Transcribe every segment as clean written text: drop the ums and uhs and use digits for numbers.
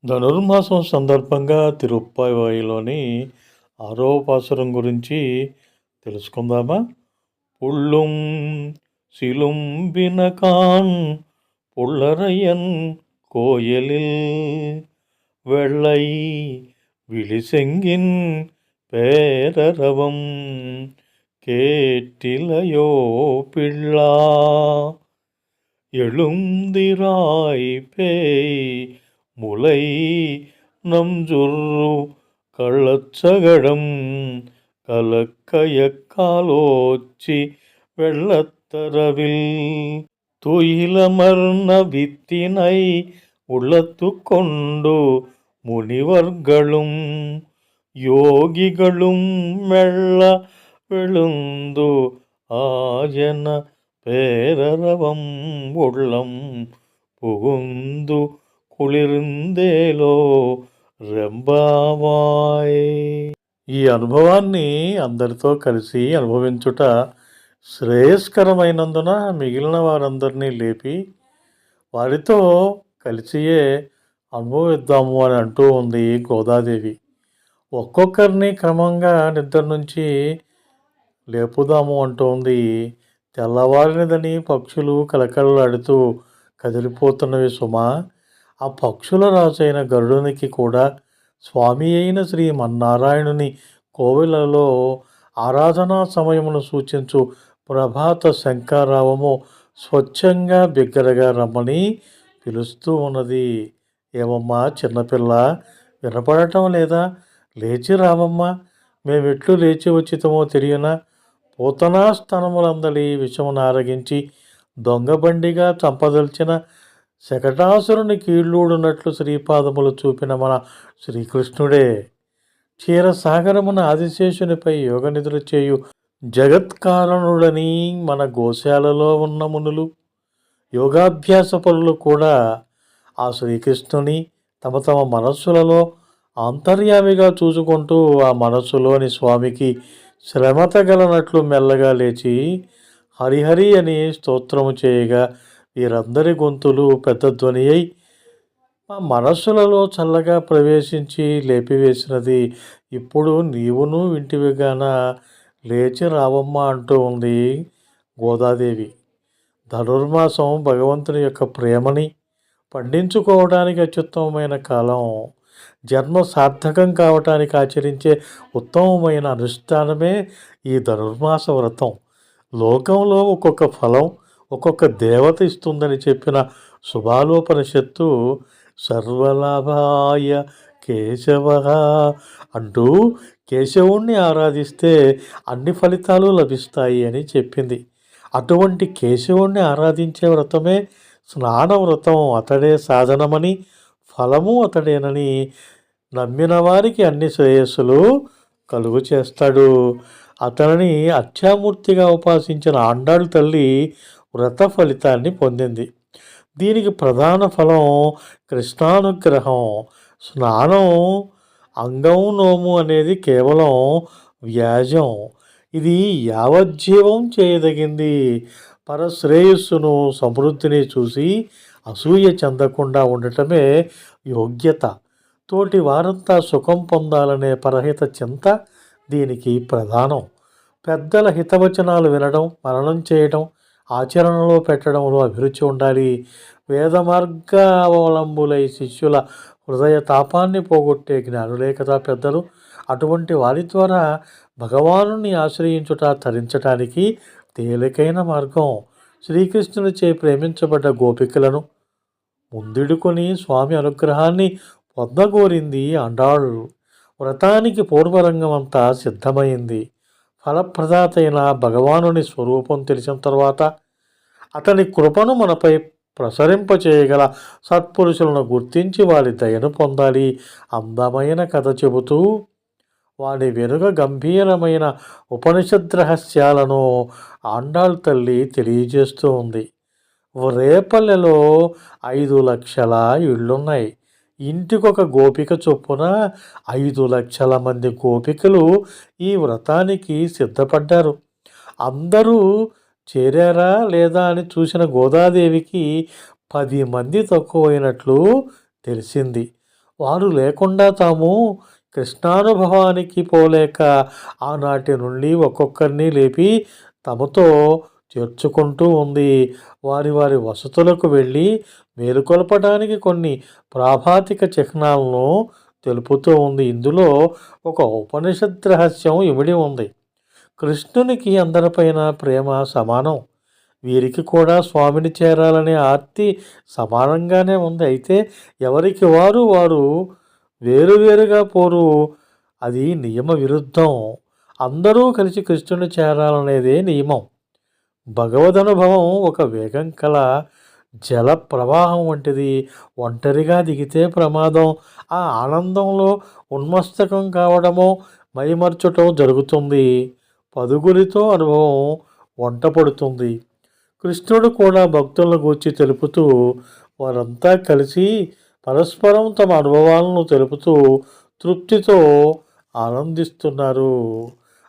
ధనుర్మాసం సందర్భంగా తిరుప్పావయిలోని ఆరో పాసురం గురించి తెలుసుకుందామా? పుళ్ళుం సిలుంబినకాన్ పుల్లరయ్యన్ కోయలిల్ வெள்ளை விழிசெங்கின் பேரரவம் கேட்டிலையோ பிள்ளா எழுந்திராய் பேய் முலை நம்ஜுர்ரு கள்ளச்சகடம் கலக்கயக்காலோச்சி வெள்ளத்தரவில் துயிலமர்ன வித்தினை உள்ளத்து கொண்டு முனிவர்களும் யோகிகளும் மெல்ல விழுந்து ஆயன பேரரவம் உள்ளம் புகுந்து కుళిరిందేలో రెంబావాయ్. ఈ అనుభవాన్ని అందరితో కలిసి అనుభవించుట శ్రేయస్కరమైనందున మిగిలిన వారందరినీ లేపి వారితో కలిసియే అనుభవిద్దాము అని అంటూ ఉంది గోదాదేవి. ఒక్కొక్కరిని క్రమంగా నిద్ర నుంచి లేపుదాము అంటూ ఉంది. తెల్లవారినదని పక్షులు కలకలలాడుతూ కదిలిపోతున్నవి సుమా. ఆ పక్షుల రాజైన గరుడునికి కూడా స్వామి అయిన శ్రీమన్నారాయణుని కోవెలలో ఆరాధనా సమయమును సూచించు ప్రభాత శంకారావము స్వచ్ఛంగా బిగ్గరగా రమ్మని పిలుస్తూ ఉన్నది. ఏమమ్మా చిన్నపిల్ల, వినపడటం లేదా? లేచి రావమ్మా, మేమెట్లు లేచి వచ్చితమో తెలియనా? పూతనా స్థనములందలి విషమును ఆరగించి దొంగబండిగా చంపదల్చిన శకటాసురుని కీళ్ళూడునట్లు శ్రీపాదములు చూపిన మన శ్రీకృష్ణుడే. క్షీరసాగరమున ఆదిశేషునిపై యోగనిధులు చేయు జగత్కారణుడని మన గోశాలలో ఉన్న మునులు, యోగాభ్యాస పరులు కూడా ఆ శ్రీకృష్ణుని తమ తమ మనస్సులలో ఆంతర్యామిగా చూసుకుంటూ ఆ మనస్సులోని స్వామికి శ్రమ తగలనట్లు మెల్లగా లేచి హరిహరి అని స్తోత్రము చేయగా వీరందరి గొంతులు పెద్ద ధ్వని అయి మా మనస్సులలో చల్లగా ప్రవేశించి లేపివేసినది. ఇప్పుడు నీవును వింటివిగాన లేచి రావమ్మా అంటూ ఉంది గోదాదేవి. ధనుర్మాసం భగవంతుని యొక్క ప్రేమని పండించుకోవడానికి అత్యుత్తమమైన కాలం. జన్మ సార్థకం కావటానికి ఆచరించే ఉత్తమమైన అనుష్ఠానమే ఈ ధనుర్మాస వ్రతం. లోకంలో ఒక్కొక్క ఫలం ఒక్కొక్క దేవత ఇస్తుందని చెప్పిన శుభాలోపనిషత్తు సర్వలాభాయ కేశవ అంటూ కేశవుణ్ణి ఆరాధిస్తే అన్ని ఫలితాలు లభిస్తాయి అని చెప్పింది. అటువంటి కేశవుణ్ణి ఆరాధించే వ్రతమే స్నాన వ్రతం. అతడే సాధనమని, ఫలము అతడేనని నమ్మిన వారికి అన్ని శ్రేయస్సులు కలుగు చేస్తాడు. అతనిని అత్యామూర్తిగా ఉపాసించిన ఆండాళ్ తల్లి వ్రత ఫలితాన్ని పొందింది. దీనికి ప్రధాన ఫలం కృష్ణానుగ్రహం. స్నానం అంగం నోము అనేది కేవలం వ్యాజం. ఇది యావజ్జీవం చేయదగింది. పరశ్రేయస్సును సమృద్ధిని చూసి అసూయ చెందకుండా ఉండటమే యోగ్యత. తోటి వారంతా సుఖం పొందాలనే పరహిత చింత దీనికి ప్రధానం. పెద్దల హితవచనాలు వినడం, మననం చేయడం, ఆచరణలో పెట్టడంలో అభిరుచి ఉండాలి. వేద మార్గావలంబులై శిష్యుల హృదయ తాపాన్ని పోగొట్టే జ్ఞానులే కదా పెద్దలు. అటువంటి వారి ద్వారా భగవానుని ఆశ్రయించుట తరించటానికి తేలికైన మార్గం. శ్రీకృష్ణునిచే ప్రేమించబడ్డ గోపికలను ముందిడుకొని స్వామి అనుగ్రహాన్ని పొందగోరింది ఆండాళ్. వ్రతానికి పూర్వరంగం అంతా సిద్ధమైంది. ఫలప్రదాత అయిన భగవానుని స్వరూపం తెలిసిన తర్వాత అతని కృపను మనపై ప్రసరింపచేయగల సత్పురుషులను గుర్తించి వారి దయను పొందాలి. అందమైన కథ చెబుతూ వాడి వెనుక గంభీరమైన ఉపనిషద్ రహస్యాలను ఆండాళ్ తల్లి తెలియజేస్తూ ఉంది. రేపల్లెలో 5 లక్షల ఇళ్లున్నాయి. ఇంటికొక గోపిక చొప్పున 5 లక్షల మంది గోపికలు ఈ వ్రతానికి సిద్ధపడ్డారు. అందరూ చేరారా లేదా అని చూసిన గోదాదేవికి 10 మంది తక్కువైనట్లు తెలిసింది. వారు లేకుండా తాము కృష్ణానుభవానికి పోలేక ఆనాటి నుండి ఒక్కొక్కరిని లేపి తమతో చేర్చుకుంటూ ఉంది. వారి వారి వసతులకు వెళ్ళి మేలుకొల్పడానికి కొన్ని ప్రాభాతిక చిహ్నాలను తెలుపుతూ ఉంది. ఇందులో ఒక ఉపనిషత్ రహస్యం ఇమిడి ఉంది. కృష్ణునికి అందరిపైన ప్రేమ సమానం. వీరికి కూడా స్వామిని చేరాలనే ఆర్తి సమానంగానే ఉంది. అయితే ఎవరికి వారు వేరువేరుగా పోరు. అది నియమ విరుద్ధం. అందరూ కలిసి కృష్ణుని చేరాలనేదే నియమం. భగవదనుభవం ఒక వేగం కల జల ప్రవాహం వంటిది. ఒంటరిగా దిగితే ప్రమాదం. ఆ ఆనందంలో ఉన్మస్తకం కావడమో మైమర్చటం జరుగుతుంది. పదుగురితో అనుభవం వంట పడుతుంది. కృష్ణుడు కూడా భక్తులను గూర్చి తెలుపుతూ వారంతా కలిసి పరస్పరం తమ అనుభవాలను తెలుపుతూ తృప్తితో ఆనందిస్తున్నారు.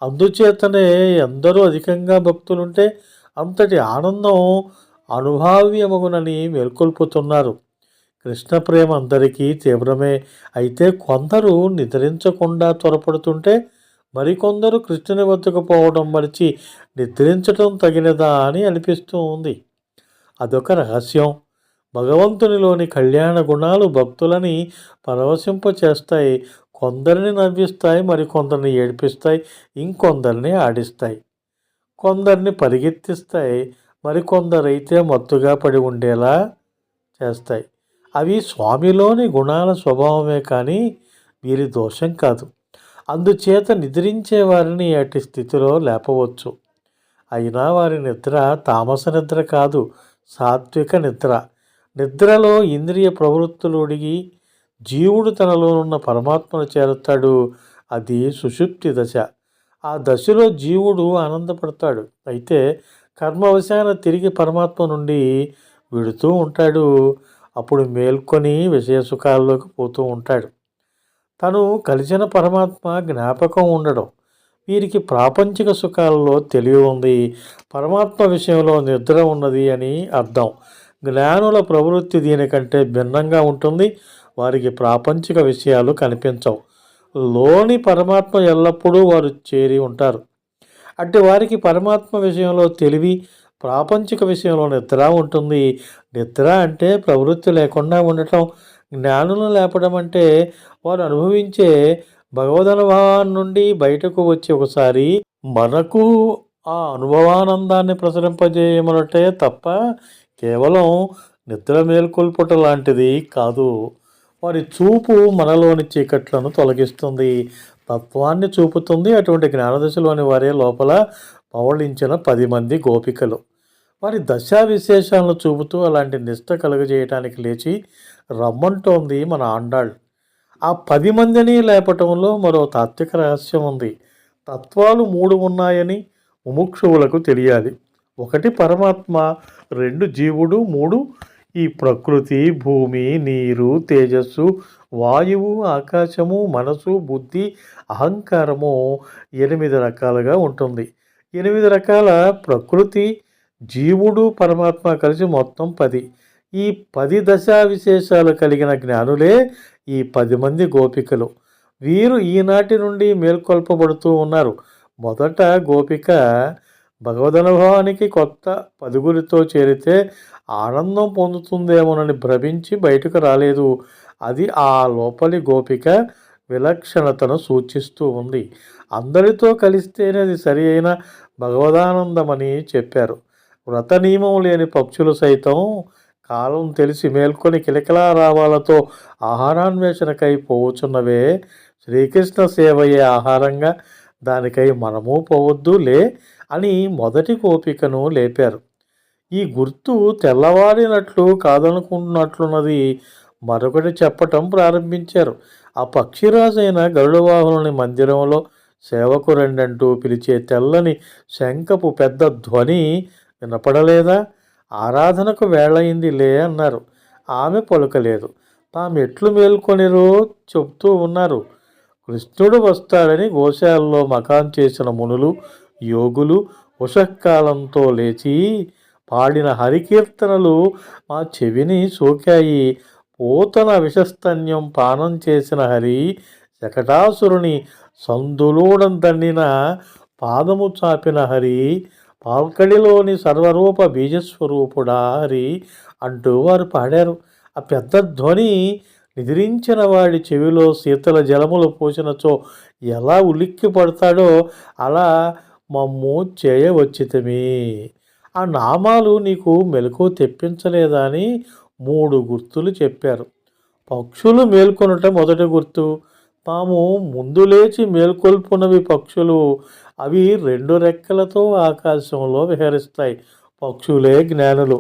అందుచేతనే ఎందరూ అధికంగా భక్తులుంటే అంతటి ఆనందం అనుభావ్యమగునని మేల్కొల్పుతున్నారు. కృష్ణ ప్రేమ అందరికీ తీవ్రమే. అయితే కొందరు నిద్రించకుండా త్వరపడుతుంటే మరికొందరు కృష్ణుని వద్దకు పోవడం మరిచి నిద్రించటం తగినదా అని అనిపిస్తూ ఉంది. అదొక రహస్యం. భగవంతునిలోని కళ్యాణ గుణాలు భక్తులని పరవశింపచేస్తాయి. కొందరిని నవ్విస్తాయి, మరికొందరిని ఏడిపిస్తాయి, ఇంకొందరిని ఆడిస్తాయి. కొందరిని పరిగెత్తిస్తాయి, మరికొందరైతే మత్తుగా పడి ఉండేలా చేస్తాయి. అవి స్వామిలోని గుణాల స్వభావమే కానీ వీరి దోషం కాదు. అందుచేత నిద్రించే వారిని అట్టి స్థితిలో లేపవచ్చు. అయినా వారి నిద్ర తామస నిద్ర కాదు, సాత్విక నిద్ర. నిద్రలో ఇంద్రియ ప్రవృత్తులు ఉడిగి జీవుడు తనలోనున్న పరమాత్మను చేరుతాడు. అది సుషుప్తి దశ. ఆ దశలో జీవుడు ఆనందపడతాడు. అయితే కర్మవశాన తిరిగి పరమాత్మ నుండి విడుతూ ఉంటాడు. అప్పుడు మేల్కొని విషయ సుఖాల్లోకి పోతూ ఉంటాడు. తను కలిసిన పరమాత్మ జ్ఞాపకం ఉండడం. వీరికి ప్రాపంచిక సుఖాలలో తెలివి ఉంది, పరమాత్మ విషయంలో నిద్ర ఉన్నది అని అర్థం. జ్ఞానుల ప్రవృత్తి దీనికంటే భిన్నంగా ఉంటుంది. వారికి ప్రాపంచిక విషయాలు కనిపించవు. లోని పరమాత్మ ఎల్లప్పుడూ వారు చేరి ఉంటారు. అట్టి వారికి పరమాత్మ విషయంలో తెలివి, ప్రాపంచిక విషయంలో నిద్ర ఉంటుంది. నిద్ర అంటే ప్రవృత్తి లేకుండా ఉండటం. జ్ఞానులను లేపడం అంటే వారు అనుభవించే భగవదనుభవాన్ని నుండి బయటకు వచ్చి ఒకసారి మనకు ఆ అనుభవానందాన్ని ప్రసరింపజేయమనటే తప్ప కేవలం నిద్ర మేల్కొల్పుట లాంటిది కాదు. వారి చూపు మనలోని చీకట్లను తొలగిస్తుంది, తత్వాన్ని చూపుతుంది. అటువంటి జ్ఞానదశలోని వారే లోపల పవళించిన 10 మంది గోపికలు. వారి దశా విశేషాలను చూపుతూ అలాంటి నిష్ట కలుగజేయటానికి లేచి రమ్మంటోంది మన ఆండాళ్. ఆ 10 మందిని లేపటంలో మరో తాత్విక రహస్యం ఉంది. తత్వాలు 3 ఉన్నాయని ముముక్షువులకు తెలియాలి. 1 పరమాత్మ, 2 జీవుడు, 3 ఈ ప్రకృతి, భూమి, నీరు, తేజస్సు, వాయువు, ఆకాశము, మనసు, బుద్ధి, అహంకారము 8 రకాలుగా ఉంటుంది. 8 రకాల ప్రకృతి, జీవుడు, పరమాత్మ కలిసి మొత్తం 10. ఈ 10 దశా విశేషాలు కలిగిన జ్ఞానులే ఈ 10 మంది గోపికలు. వీరు ఈనాటి నుండి మేల్కొల్పబడుతూ ఉన్నారు. మొదట గోపిక భగవదనుభవానికి కొత్త 10గురితో చేరితే ఆనందం పొందుతుందేమోనని భ్రమించి బయటకు రాలేదు. అది ఆ లోపలి గోపిక విలక్షణతను సూచిస్తూ ఉంది. అందరితో కలిస్తేనే అది సరి అయిన భగవదానందమని చెప్పారు. వ్రత నియమం లేని పక్షులు సైతం కాలం తెలిసి మేల్కొని కిలకిలారావాలతో ఆహారాన్వేషణకై పోవచున్నవే. శ్రీకృష్ణ సేవయే ఆహారంగా, దానికై మనము పోవద్దు లే అని మొదటి గోపికను లేపారు. ఈ గుర్తు తెల్లవారినట్లు కాదనుకుంటున్నట్లున్నది. మరొకటి చెప్పటం ప్రారంభించారు. ఆ పక్షిరాజైన గరుడవాహనుని మందిరంలో సేవకు రెండంటూ పిలిచే తెల్లని శంఖపు పెద్ద ధ్వని వినపడలేదా? ఆరాధనకు వేళయింది లే అన్నారు. ఆమె పలుకలేదు. తామెట్లు మేల్కొనిరో చెప్తూ ఉన్నారు. కృష్ణుడు వస్తాడని గోశాలలో మకాం చేసిన మునులు, యోగులు ఉషఃకాలంతో లేచి పాడిన హరికీర్తనలు మా చెవిని సోకాయి. పూతన విషస్తన్యం పానం చేసిన హరి శకటాసురుని సందులూడం తన్నిన పాదము చాపిన హరి పాల్కడిలోని సర్వరూప బీజస్వరూపుడా హరి అంటూ వారు పాడారు. ఆ పెద్ద ధ్వని నిద్రించిన వాడి చెవిలో శీతల జలములు పోసినచో ఎలా ఉలిక్కి పడతాడో అలా మమ్ము చేయవచ్చితమే. ఆ నామాలు నీకు మెలకు తెప్పించలేదా అని 3 గుర్తులు చెప్పారు. పక్షులు మేల్కొనుట మొదటి గుర్తు. తాము ముందు లేచి మేల్కొల్పునవి పక్షులు. అవి 2 రెక్కలతో ఆకాశంలో విహరిస్తాయి. పక్షులే జ్ఞానులు.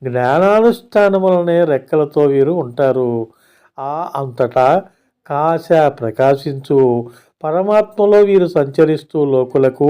జ్ఞానానుష్ఠానములనే రెక్కలతో వీరు ఉంటారు. అంతటా కాశ ప్రకాశించు పరమాత్మలో వీరు సంచరిస్తూ లోకులకు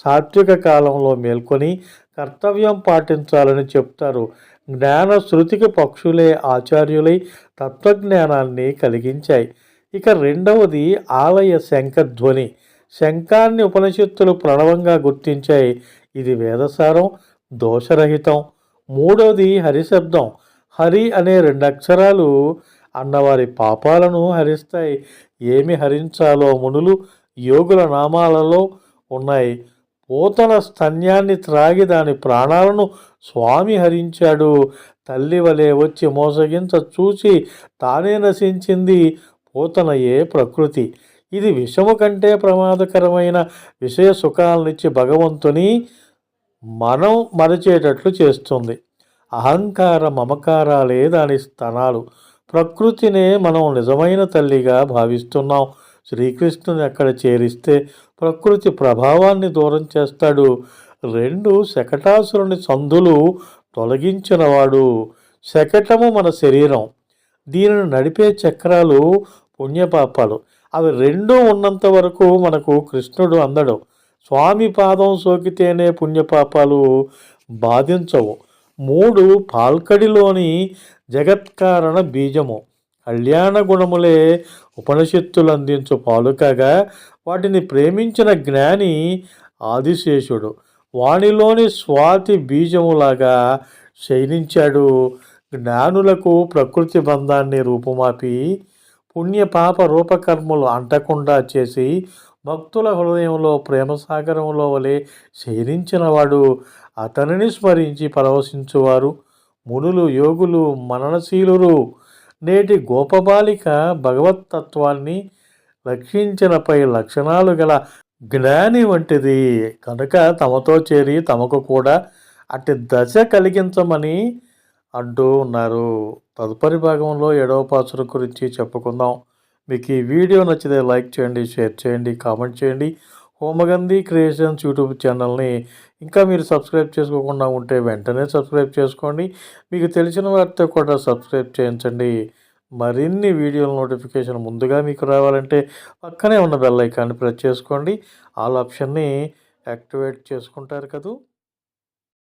సాత్విక కాలంలో మేల్కొని కర్తవ్యం పాటించాలని చెప్తారు. జ్ఞాన శృతికి పక్షులే ఆచార్యులై తత్వజ్ఞానాన్ని కలిగించాయి. ఇక రెండవది ఆలయ శంఖధ్వని. శంఖాన్ని ఉపనిషత్తులు ప్రణవంగా గుర్తించాయి. ఇది వేదసారం, దోషరహితం. మూడవది హరిశబ్దం. హరి అనే 2 అక్షరాలు అన్నవారి పాపాలను హరిస్తాయి. ఏమి హరించాలో మునులు యోగుల నామాలలో ఉన్నాయి. పూతన స్తన్యాన్ని త్రాగి దాని ప్రాణాలను స్వామి హరించాడు. తల్లి వలె వచ్చి మోసగించ చూసి తానే నశించింది పూతనయే ప్రకృతి. ఇది విషము కంటే ప్రమాదకరమైన విషయ సుఖాలనిచ్చి భగవంతుని మనం మరచేటట్లు చేస్తుంది. అహంకార మమకారాలే దాని స్థనాలు. ప్రకృతినే మనం నిజమైన తల్లిగా భావిస్తున్నాం. శ్రీకృష్ణుని అక్కడ చేరిస్తే ప్రకృతి ప్రభావాన్ని దూరం చేస్తాడు. 2 శకటాసురుని సందులు తొలగించినవాడు. శకటము మన శరీరం. దీనిని నడిపే చక్రాలు పుణ్యపాపాలు. అవి 2 ఉన్నంత వరకు మనకు కృష్ణుడు అందడు. స్వామి పాదం సోకితేనే పుణ్యపాపాలు బాధించవు. 3 పాల్కడిలోని జగత్కారణ బీజము. కళ్యాణ గుణములే ఉపనిషత్తులు అందించు పాలుకగా వాటిని ప్రేమించిన జ్ఞాని ఆదిశేషుడు. వానిలోని స్వాతి బీజములాగా శయనించాడు. జ్ఞానులకు ప్రకృతి బంధాన్ని రూపుమాపి పుణ్యపాప రూపకర్మలు అంటకుండా చేసి భక్తుల హృదయంలో ప్రేమసాగరంలో వలె శయనించినవాడు. అతనిని స్మరించి పరవశించువారు మునులు, యోగులు, మననశీలురు. నేటి గోపబాలిక భగవత్తత్వాన్ని రక్షించినపై లక్షణాలు గల జ్ఞాని వంటిది కనుక తమతో చేరి తమకు కూడా అట్టి దశ కలిగించమని అంటూ ఉన్నారు. తదుపరి భాగంలో 7వ పాసురం గురించి చెప్పుకుందాం. మీకు ఈ వీడియో నచ్చితే లైక్ చేయండి, షేర్ చేయండి, కామెంట్ చేయండి. హోమగంధి క్రియేషన్స్ యూట్యూబ్ ఛానల్ని ఇంకా మీరు సబ్స్క్రైబ్ చేసుకోకుండా ఉంటే వెంటనే సబ్స్క్రైబ్ చేసుకోండి. మీకు తెలిసిన వారితో కూడా సబ్స్క్రైబ్ చేయించండి. మరిన్ని వీడియోల నోటిఫికేషన్ ముందుగా మీకు రావాలంటే పక్కనే ఉన్న బెల్ ఐకాన్ని ప్రెస్ చేసుకోండి. ఆల్ ఆప్షన్ని యాక్టివేట్ చేసుకుంటారు కదా.